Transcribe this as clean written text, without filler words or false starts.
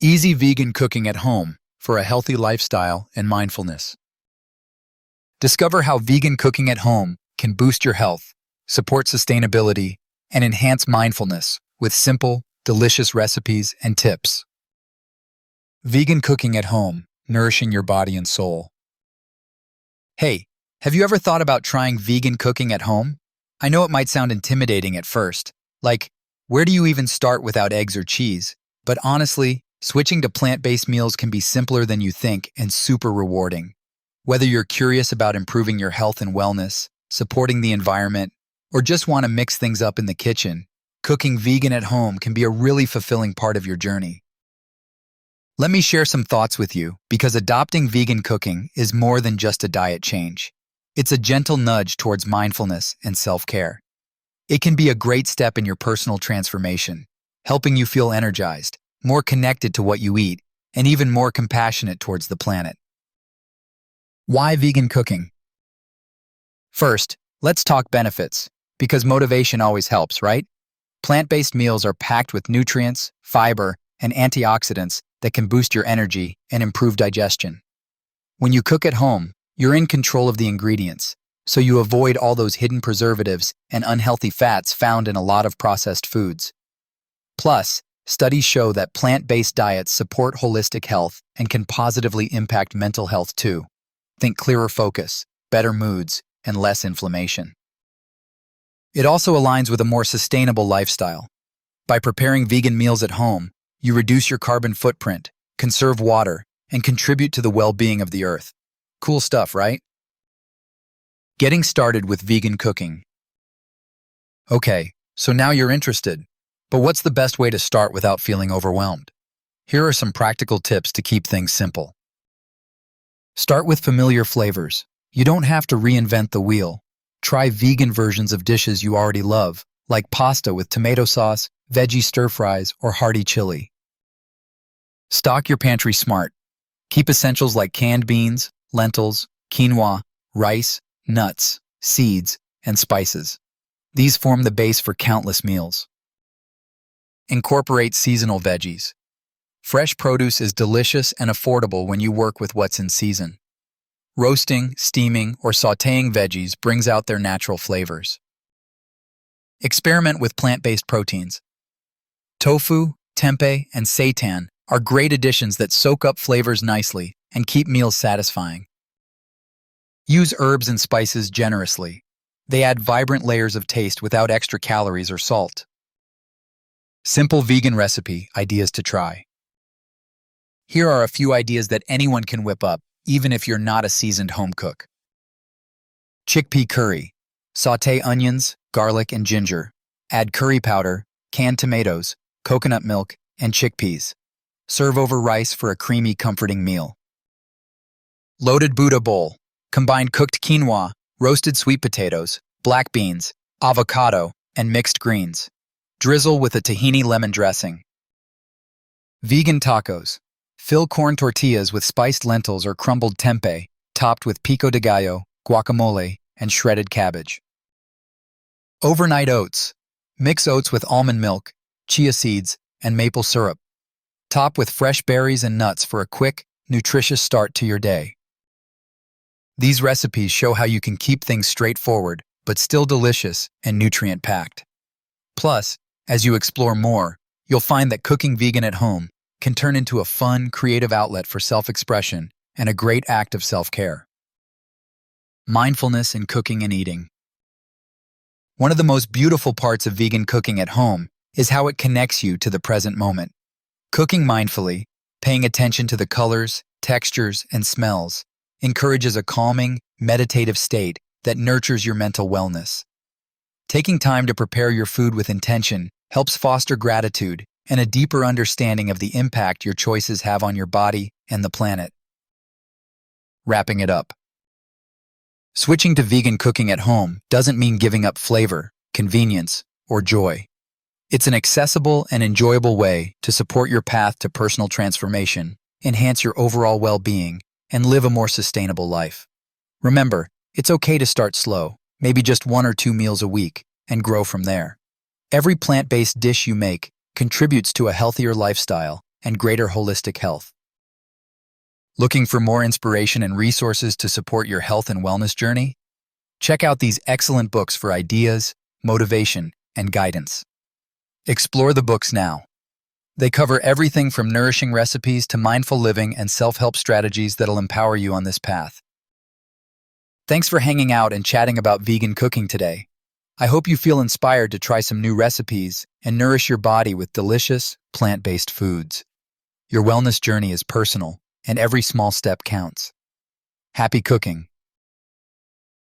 Easy vegan cooking at home for a healthy lifestyle and mindfulness. Discover how vegan cooking at home can boost your health, support sustainability, and enhance mindfulness with simple, delicious recipes and tips. Vegan cooking at home, nourishing your body and soul. Hey, have you ever thought about trying vegan cooking at home? I know it might sound intimidating at first, like, where do you even start without eggs or cheese? But honestly, switching to plant-based meals can be simpler than you think and super rewarding. Whether you're curious about improving your health and wellness, supporting the environment, or just want to mix things up in the kitchen, cooking vegan at home can be a really fulfilling part of your journey. Let me share some thoughts with you, because adopting vegan cooking is more than just a diet change. It's a gentle nudge towards mindfulness and self-care. It can be a great step in your personal transformation, helping you feel energized, more connected to what you eat, and even more compassionate towards the planet. Why vegan cooking? First, let's talk benefits, because motivation always helps, right? Plant-based meals are packed with nutrients, fiber, and antioxidants that can boost your energy and improve digestion. When you cook at home, you're in control of the ingredients, so you avoid all those hidden preservatives and unhealthy fats found in a lot of processed foods. Plus, studies show that plant-based diets support holistic health and can positively impact mental health too. Think clearer focus, better moods, and less inflammation. It also aligns with a more sustainable lifestyle. By preparing vegan meals at home, you reduce your carbon footprint, conserve water, and contribute to the well-being of the earth. Cool stuff, right? Getting started with vegan cooking. Okay, so now you're interested. But what's the best way to start without feeling overwhelmed? Here are some practical tips to keep things simple. Start with familiar flavors. You don't have to reinvent the wheel. Try vegan versions of dishes you already love, like pasta with tomato sauce, veggie stir-fries, or hearty chili. Stock your pantry smart. Keep essentials like canned beans, lentils, quinoa, rice, nuts, seeds, and spices. These form the base for countless meals. Incorporate seasonal veggies. Fresh produce is delicious and affordable when you work with what's in season. Roasting, steaming, or sautéing veggies brings out their natural flavors. Experiment with plant-based proteins. Tofu, tempeh, and seitan are great additions that soak up flavors nicely and keep meals satisfying. Use herbs and spices generously. They add vibrant layers of taste without extra calories or salt. Simple vegan recipe ideas to try. Here are a few ideas that anyone can whip up, even if you're not a seasoned home cook. Chickpea curry. Sauté onions, garlic, and ginger. Add curry powder, canned tomatoes, coconut milk, and chickpeas. Serve over rice for a creamy, comforting meal. Loaded Buddha bowl. Combine cooked quinoa, roasted sweet potatoes, black beans, avocado, and mixed greens. Drizzle with a tahini-lemon dressing. Vegan tacos. Fill corn tortillas with spiced lentils or crumbled tempeh, topped with pico de gallo, guacamole, and shredded cabbage. Overnight oats. Mix oats with almond milk, chia seeds, and maple syrup. Top with fresh berries and nuts for a quick, nutritious start to your day. These recipes show how you can keep things straightforward, but still delicious and nutrient-packed. Plus, as you explore more, you'll find that cooking vegan at home can turn into a fun, creative outlet for self-expression and a great act of self-care. Mindfulness in cooking and eating. One of the most beautiful parts of vegan cooking at home is how it connects you to the present moment. Cooking mindfully, paying attention to the colors, textures, and smells, encourages a calming, meditative state that nurtures your mental wellness. Taking time to prepare your food with intention helps foster gratitude and a deeper understanding of the impact your choices have on your body and the planet. Wrapping it up. Switching to vegan cooking at home doesn't mean giving up flavor, convenience, or joy. It's an accessible and enjoyable way to support your path to personal transformation, enhance your overall well-being, and live a more sustainable life. Remember, it's okay to start slow, maybe just 1 or 2 meals a week, and grow from there. Every plant-based dish you make contributes to a healthier lifestyle and greater holistic health. Looking for more inspiration and resources to support your health and wellness journey? Check out these excellent books for ideas, motivation, and guidance. Explore the books now. They cover everything from nourishing recipes to mindful living and self-help strategies that'll empower you on this path. Thanks for hanging out and chatting about vegan cooking today. I hope you feel inspired to try some new recipes and nourish your body with delicious, plant-based foods. Your wellness journey is personal, and every small step counts. Happy cooking!